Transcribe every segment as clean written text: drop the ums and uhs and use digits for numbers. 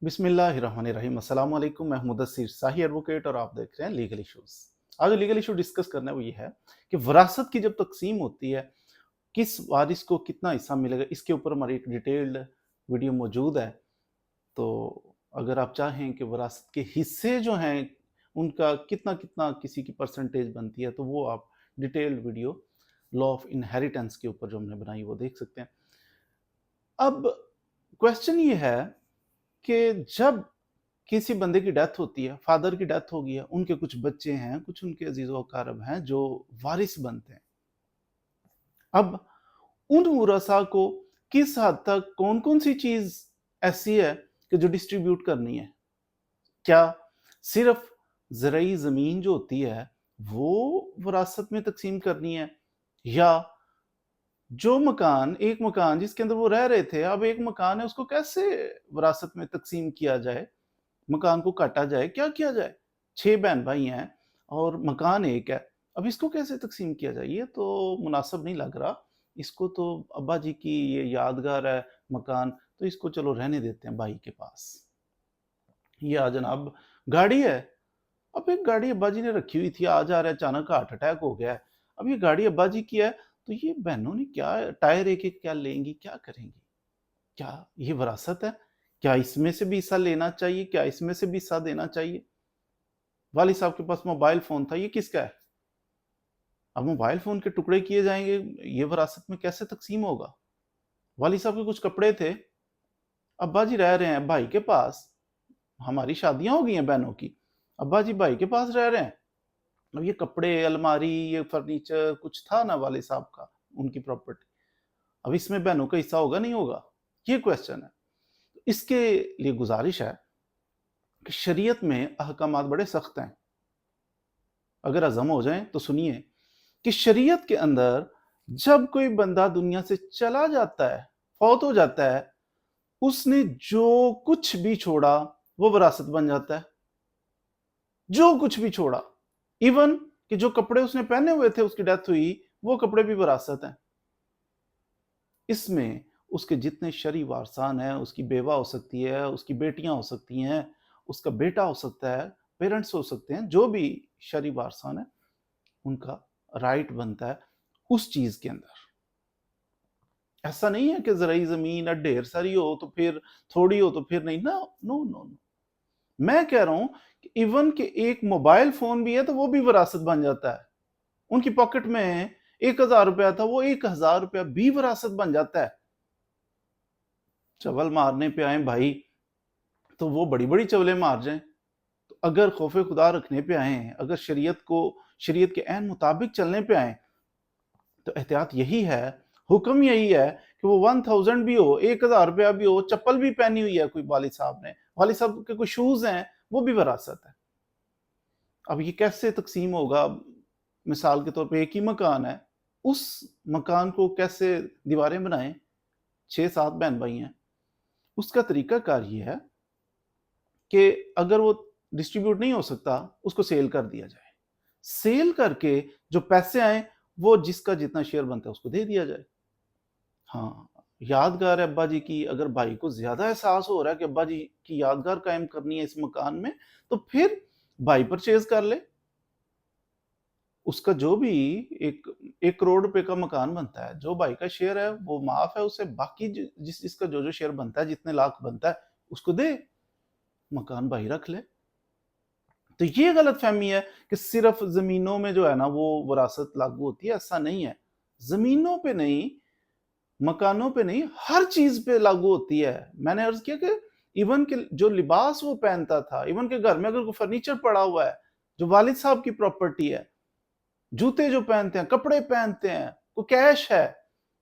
बिस्मिल्लाहिर्रहमानिर्रहीम। अस्सलाम वालेकुम। मैं मुदस्सिर शाही एडवोकेट और आप देख रहे हैं लीगल इश्यूज। आज जो लीगल इशू डिस्कस करना है वो ये है कि विरासत की जब तकसीम होती है, किस वारिस को कितना हिस्सा मिलेगा, इसके ऊपर हमारी एक डिटेल्ड वीडियो मौजूद है। तो अगर आप चाहें कि विरासत के हिस्से जो हैं उनका कितना कितना किसी की परसेंटेज बनती है, तो वो आप detailed video law of inheritance के ऊपर जो हमने बनाई वो देख सकते हैं। अब क्वेश्चन ये है कि जब किसी बंदे की डेथ होती है, फादर की डेथ हो गई है, उनके कुछ बच्चे हैं, कुछ उनके अजीज व अकारब हैं जो वारिस बनते हैं। अब उन मुरसा को किस हद तक कौन कौन सी चीज ऐसी है कि जो डिस्ट्रीब्यूट करनी है? क्या सिर्फ ज़रई ज़मीन जो होती है वो विरासत में तकसीम करनी है, या जो मकान, एक मकान जिसके अंदर वो रह रहे थे, अब एक मकान है, उसको कैसे विरासत में तकसीम किया जाए, मकान को काटा जाए, क्या किया जाए? 6 बहन भाई हैं और मकान एक है। अब इसको कैसे तकसीम किया जाए? ये तो मुनासिब नहीं लग रहा। इसको तो अब्बा जी की ये यादगार है मकान, तो इसको चलो रहने देते हैं भाई के पास। ये जनाब गाड़ी है। अब एक गाड़ी अब्बा जी ने रखी हुई थी, आज आ रहा है अचानक हार्ट अटैक हो गया है। अब ये गाड़ी अब्बा जी की है, तो ये बहनों ने क्या टायर एक-एक क्या लेंगी, क्या करेंगी? क्या ये विरासत है? क्या इसमें से भी हिस्सा लेना चाहिए? क्या इसमें से भी हिस्सा देना चाहिए? वालिद साहब के पास मोबाइल फ़ोन था, ये किसका है? अब मोबाइल फ़ोन के टुकड़े किए जाएँगे, ये विरासत में कैसे तक़सीम होगा? वालिद साहब के कुछ कपड़े थे, अब्बा जी रह रहे हैं भाई के पास, हमारी शादियाँ हो गई हैं बहनों की, अब्बा जी भाई के पास रह रहे हैं। अब ये कपड़े, अलमारी, ये फर्नीचर कुछ था ना वालिद साहब का, उनकी प्रॉपर्टी। अब इसमें बहनों का हिस्सा होगा, नहीं होगा? ये क्वेश्चन है। इसके लिए गुज़ारिश है कि शरीयत में अहकामात बड़े सख्त हैं। अगर हज़म हो जाएं तो सुनिए कि शरीयत के अंदर जब कोई बंदा दुनिया से चला जाता है, फौत हो जाता है, उसने जो कुछ भी छोड़ा वो विरासत बन जाता है। जो कुछ भी छोड़ा, इवन कि जो कपड़े उसने पहने हुए थे, उसकी डेथ हुई, वो कपड़े भी विरासत हैं। इसमें उसके जितने शरई वारसान हैं, उसकी बेवा हो सकती है, उसकी बेटियां हो सकती हैं, उसका बेटा हो सकता है, पेरेंट्स हो सकते हैं, जो भी शरई वारसान है, उनका राइट बनता है उस चीज के अंदर। ऐसा नहीं है कि ज़राई ज़मीन ढेर सारी हो तो फिर थोड़ी हो तो फिर नहीं ना। नो नो नो, मैं कह रहा हूं कि इवन के एक मोबाइल फोन भी है तो वो भी विरासत बन जाता है। उनकी पॉकेट में 1,000 रुपया था, वो 1,000 रुपया भी विरासत बन जाता है। चवल मारने पे आए भाई तो वो बड़ी बड़ी चवलें मार जाएं। तो अगर खौफे खुदा रखने पे आए, अगर शरीयत के ऐन मुताबिक चलने पे आए, तो एहतियात यही है, हुक्म यही है कि वो 1000 भी हो, 1,000 रुपया भी हो, चप्पल भी पहनी हुई है कोई वालिद साहब ने, वालिद साहब के कोई शूज हैं, वो भी विरासत है। अब ये कैसे तकसीम होगा? मिसाल के तौर पे एक ही मकान है, उस मकान को कैसे दीवारें बनाएं? 6-7 बहन भाई हैं, उसका तरीका कार ये है कि अगर वो डिस्ट्रीब्यूट नहीं हो सकता, उसको सेल कर दिया जाए। सेल करके जो पैसे आए, वो जिसका जितना शेयर बनता है उसको दे दिया जाए। हाँ, यादगार है अब्बा जी की, अगर भाई को ज़्यादा एहसास हो रहा है कि अब्बा जी की यादगार कायम करनी है इस मकान में, तो फिर भाई परचेज़ कर ले। उसका जो भी एक 1 करोड़ रुपए का मकान बनता है, जो भाई का शेयर है वो माफ़ है उसे, बाकी जिसका जो शेयर बनता है, जितने लाख बनता है, उसको दे, मकान भाई रख ले। तो ये गलतफ़हमी है कि सिर्फ़ ज़मीनों में जो है ना वो विरासत लागू होती है, ऐसा नहीं है। ज़मीनों पे नहीं, मकानों पे नहीं, हर चीज पे लागू होती है। मैंने अर्ज किया कि इवन के जो लिबास वो पहनता था, इवन के घर में अगर कोई फर्नीचर पड़ा हुआ है जो वालिद साहब की प्रॉपर्टी है, जूते जो पहनते हैं, कपड़े पहनते हैं, को कैश है,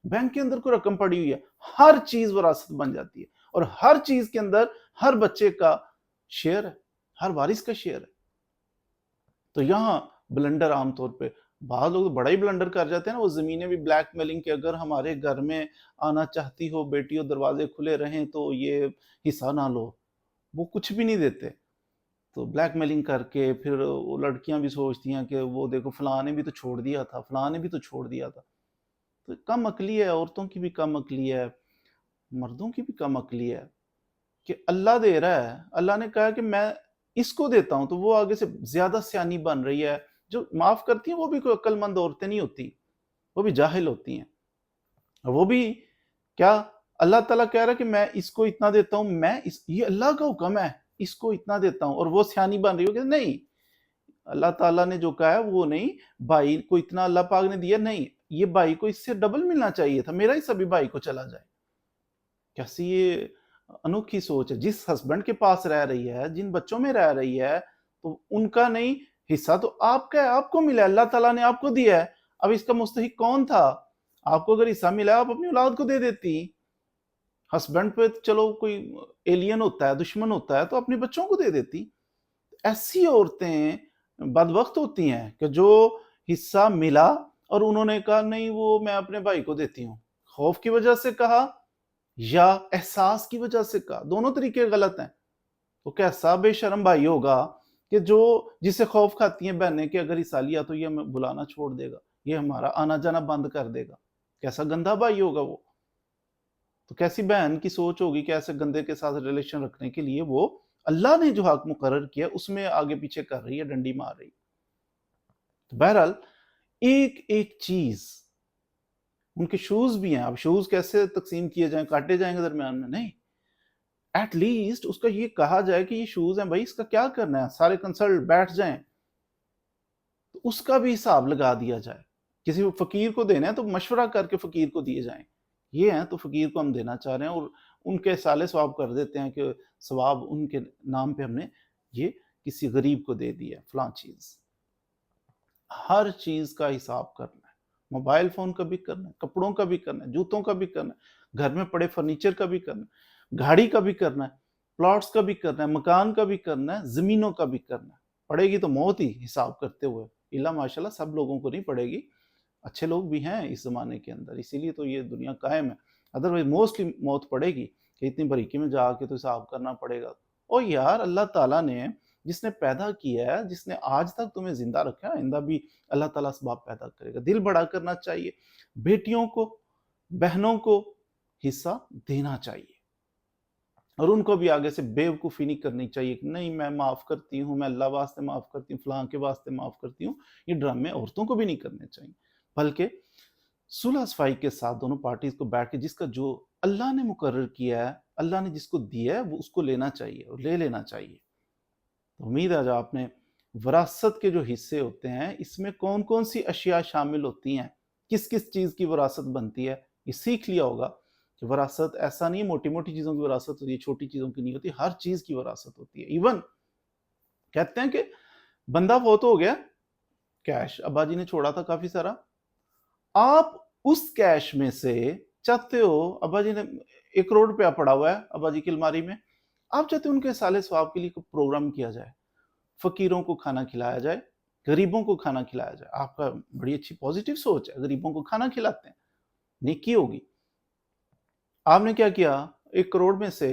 बैंक के अंदर कोई रकम पड़ी हुई है, हर चीज विरासत बन जाती है। और हर चीज के अंदर हर बच्चे का शेयर है, हर वारिस का शेयर है। तो यहाँ ब्लंडर आमतौर पे, बाद लोग तो बड़ा ही ब्लंडर कर जाते हैं ना, वो ज़मीनें भी ब्लैकमेलिंग के, अगर हमारे घर में आना चाहती हो बेटियों, दरवाजे खुले रहें तो ये हिस्सा ना लो, वो कुछ भी नहीं देते। तो ब्लैकमेलिंग करके फिर वो लड़कियां भी सोचती हैं कि वो देखो फलां ने भी तो छोड़ दिया था, फलां ने भी तो छोड़ दिया था। तो कम अकली है, औरतों की भी कम अकली है, मर्दों की भी कम अकली है। کہ اللہ دے رہا ہے, اللہ نے کہا کہ میں اس کو دیتا ہوں, تو وہ آگے سے زیادہ سیانی بن رہی ہے. جو معاف کرتی ہیں وہ بھی کوئی عقل مند عورتیں نہیں ہوتی, وہ بھی جاہل ہوتی ہیں. وہ بھی کیا, اللہ تعالیٰ کہہ رہا ہے کہ میں اس کو اتنا دیتا ہوں, یہ اللہ کا حکم ہے, اس کو اتنا دیتا ہوں, اور وہ سیانی بن رہی ہو کہ نہیں, اللہ تعالیٰ نے جو کہا ہے وہ نہیں, بھائی کو اتنا اللہ پاک نے دیا, نہیں, یہ بھائی کو اس سے ڈبل ملنا چاہیے تھا, میرا ہی سبھی بھائی کو چلا جائے. کیسی یہ انوکھی سوچ ہے. جس ہسبینڈ کے پاس رہ رہی ہے, جن بچوں میں رہ رہی ہے, تو ان کا نہیں, حصہ تو آپ کا ہے, آپ کو ملا, اللہ تعالیٰ نے آپ کو دیا ہے. اب اس کا مستحق کون تھا؟ آپ کو اگر حصہ ملا آپ اپنی اولاد کو دے دیتی. ہسبینڈ پہ چلو کوئی ایلین ہوتا ہے, دشمن ہوتا ہے, تو اپنے بچوں کو دے دیتی. ایسی عورتیں بدبخت ہوتی ہیں کہ جو حصہ ملا اور انہوں نے کہا نہیں وہ میں اپنے بھائی کو دیتی ہوں, خوف کی وجہ سے کہا یا احساس کی وجہ سے کہا, دونوں طریقے غلط ہیں. تو کیسا بے شرم بھائی ہوگا کہ جس سے خوف کھاتی ہیں بہنیں کہ اگر حصہ لیا تو یہ ہمیں بلانا چھوڑ دے گا, یہ ہمارا آنا جانا بند کر دے گا. کیسا گندا بھائی ہوگا وہ, تو کیسی بہن کی سوچ ہوگی کہ ایسے گندے کے ساتھ ریلیشن رکھنے کے لیے وہ اللہ نے جو حق مقرر کیا اس میں آگے پیچھے کر رہی ہے, ڈنڈی مار رہی. تو بہرحال ایک ایک چیز, ان کے شوز بھی ہیں. اب شوز کیسے تقسیم کیے جائیں, کاٹے جائیں گے درمیان میں, نہیں, ایٹ لیسٹ اس کا یہ کہا جائے کہ یہ شوز ہیں بھائی, اس کا کیا کرنا ہے, سارے کنسلٹ بیٹھ جائیں, تو اس کا بھی حساب لگا دیا جائے. کسی فقیر کو دینا ہے تو مشورہ کر کے فقیر کو دیے جائیں. یہ ہیں تو فقیر کو ہم دینا چاہ رہے ہیں, اور ان کے سالے ثواب کر دیتے ہیں کہ ثواب ان کے نام پہ ہم نے یہ کسی غریب کو دے دیا فلاں چیز. ہر چیز کا حساب کرنا ہے, موبائل فون کا بھی کرنا ہے, کپڑوں کا بھی کرنا ہے, جوتوں کا بھی کرنا ہے, گھر میں پڑے فرنیچر کا بھی کرنا ہے, گاڑی کا بھی کرنا ہے, پلاٹس کا بھی کرنا ہے, مکان کا بھی کرنا ہے, زمینوں کا بھی کرنا ہے. پڑے گی تو موت ہی حساب کرتے ہوئے, اللہ ماشاءاللہ سب لوگوں کو نہیں پڑے گی, اچھے لوگ بھی ہیں اس زمانے کے اندر, اسی لیے تو یہ دنیا قائم ہے. ادروائز موسٹلی موت پڑے گی کہ اتنی باریکی میں جا کے تو حساب کرنا پڑے گا. او یار, اللہ تعالیٰ نے جس نے پیدا کیا ہے, جس نے آج تک تمہیں زندہ رکھا ہے, آئندہ بھی اللہ تعالیٰ اسباب پیدا کرے گا. دل بڑا کرنا چاہیے, بیٹیوں کو بہنوں کو حصہ دینا چاہیے, اور ان کو بھی آگے سے بیوقوفی نہیں کرنی چاہیے کہ نہیں میں معاف کرتی ہوں, میں اللہ واسطے معاف کرتی ہوں, فلاں کے واسطے معاف کرتی ہوں. یہ ڈرامے عورتوں کو بھی نہیں کرنے چاہیے, بلکہ صلح صفائی کے ساتھ دونوں پارٹیز کو بیٹھ کے جس کا جو اللہ نے مقرر کیا ہے, اللہ نے جس کو دیا ہے, وہ اس کو لینا چاہیے اور لے لینا چاہیے. امید ہے جو آپ نے وراثت کے جو حصے ہوتے ہیں اس میں کون کون سی اشیاء شامل ہوتی ہیں, کس کس چیز کی وراثت بنتی ہے, یہ سیکھ لیا ہوگا کہ وراثت ایسا نہیں, موٹی موٹی چیزوں کی وراثت ہوتی ہے, چھوٹی چیزوں کی نہیں ہوتی, ہر چیز کی وراثت ہوتی ہے. ایون کہتے ہیں کہ بندہ فوت ہو گیا, کیش ابا جی نے چھوڑا تھا کافی سارا, آپ اس کیش میں سے چاہتے ہو, ابا جی نے 1 کروڑ روپیہ پڑا ہوا ہے ابا جی کی الماری میں, آپ چاہتے ہیں ان کے سالے ثواب کے لیے پروگرام کیا جائے, فقیروں کو کھانا کھلایا جائے, غریبوں کو کھانا کھلایا جائے. آپ کا بڑی اچھی پوزیٹیو سوچ ہے, غریبوں کو کھانا کھلاتے ہیں, نیکی ہوگی. آپ نے کیا کیا, 1 کروڑ میں سے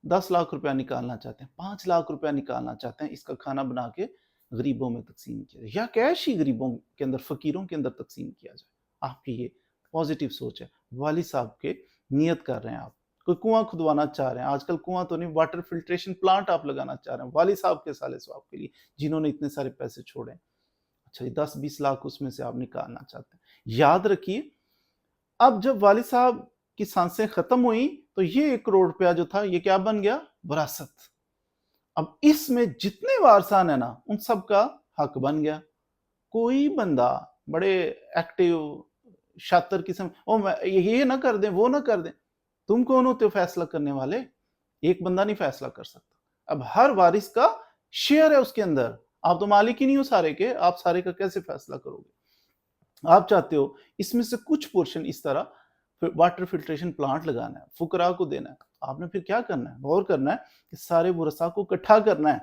10 لاکھ روپیہ نکالنا چاہتے ہیں, 5 لاکھ روپیہ نکالنا چاہتے ہیں, اس کا کھانا بنا کے غریبوں میں تقسیم کیا جائے, یا کیش ہی غریبوں کے اندر, فقیروں کے اندر تقسیم کیا جائے. آپ کی یہ پوزیٹیو سوچ ہے. والد صاحب کے نیت کر رہے ہیں, آپ کوئی کنواں کھدوانا چاہ رہے ہیں, آج کل کنواں تو نہیں, واٹر فلٹریشن پلانٹ آپ لگانا چاہ رہے ہیں والد صاحب کے سالے ثواب کے لیے, جنہوں نے اتنے سارے پیسے چھوڑے ہیں. اچھا, 10-20 لاکھ اس میں سے آپ نکالنا چاہتے ہیں. یاد رکھیے, اب جب والد صاحب کی سانسیں ختم ہوئیں تو یہ 1 کروڑ روپیہ جو تھا یہ کیا بن گیا, وراثت. اب اس میں جتنے وارثان ہیں نا, ان سب کا حق بن گیا. کوئی بندہ بڑے ایکٹیو شاطر قسم, یہ نہ کر دیں وہ نہ کر دیں, تم کون ہوتے ہو فیصلہ کرنے والے؟ ایک بندہ نہیں فیصلہ کر سکتا. اب ہر وارث کا شیئر ہے اس کے اندر, آپ تو مالک ہی نہیں ہو سارے کے, آپ سارے کا کیسے فیصلہ کرو گے؟ آپ چاہتے ہو اس میں سے کچھ پورشن اس طرح واٹر فلٹریشن پلانٹ لگانا ہے, فقراء کو دینا ہے. آپ نے پھر کیا کرنا ہے, غور کرنا ہے کہ سارے ورثاء کو اکٹھا کرنا ہے.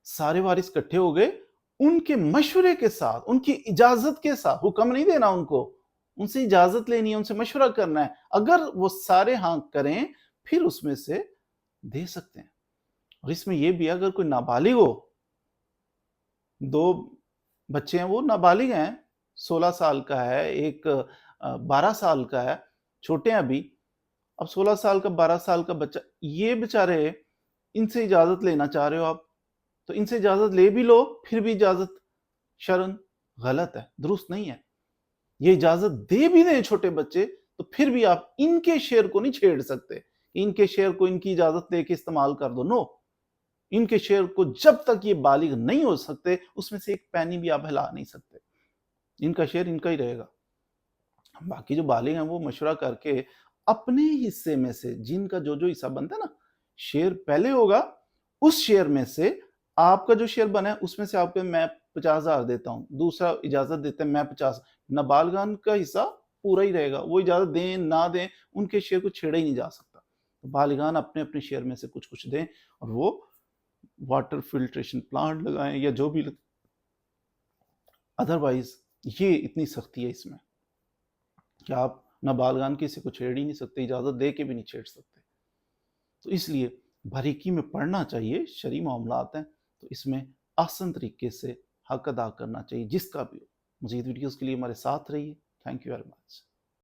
سارے وارث اکٹھے ہو گئے, ان کے مشورے کے ساتھ, ان کی اجازت کے ساتھ, حکم نہیں دینا ان کو, ان سے اجازت لینی ہے, ان سے مشورہ کرنا ہے. اگر وہ سارے ہاں کریں پھر اس میں سے دے سکتے ہیں. اور اس میں یہ بھی اگر کوئی نابالغ ہو, 2 بچے ہیں وہ نابالغ ہیں, 16 سال کا ہے, ایک 12 سال کا ہے, چھوٹے ہیں ابھی, अब 16 साल का 12 साल का बच्चा, ये बेचारे, इनसे इजाजत लेना चाह रहे हो आप, तो इनसे इजाजत ले भी लो, फिर भी इजाजत शर्न गलत है, दुरुस्त नहीं है। ये इजाजत दे भी दें छोटे बच्चे, तो फिर भी आप इनके शेयर को नहीं छेड़ सकते, इनके शेयर को इनकी इजाजत लेके इस्तेमाल कर दो, नो। इनके शेयर को जब तक ये बालिग नहीं हो सकते, उसमें से एक पैनी भी आप हिला नहीं सकते, इनका शेयर इनका ही रहेगा। बाकी जो बालिग हैं वो मशवरा करके अपने हिस्से में से, जिनका जो जो हिस्सा बनता है ना, शेयर पहले होगा, उस शेयर में से आपका जो शेयर बना है उसमें से आपको मैं 50,000 देता हूँ, दूसरा इजाजत देते हैं मैं 50, नाबालिगान का हिस्सा पूरा ही रहेगा, वो इजाजत दें ना दें उनके शेयर को छेड़ा ही नहीं जा सकता। तो बालिगान अपने अपने शेयर में से कुछ कुछ दें, और वो वाटर फिल्ट्रेशन प्लांट लगाएं या जो भी, अदरवाइज ये इतनी सख्ती है इसमें कि आप नाबालिगान किसी को छेड़ ही नहीं सकते, इजाजत दे के भी नहीं छेड़ सकते। तो इसलिए बारीकी में पढ़ना चाहिए, शरई मामलात हैं तो इसमें आसान तरीके से हक अदा करना चाहिए जिसका भी हो। मज़ीद वीडियोस के लिए हमारे साथ रहिए। Thank you very much.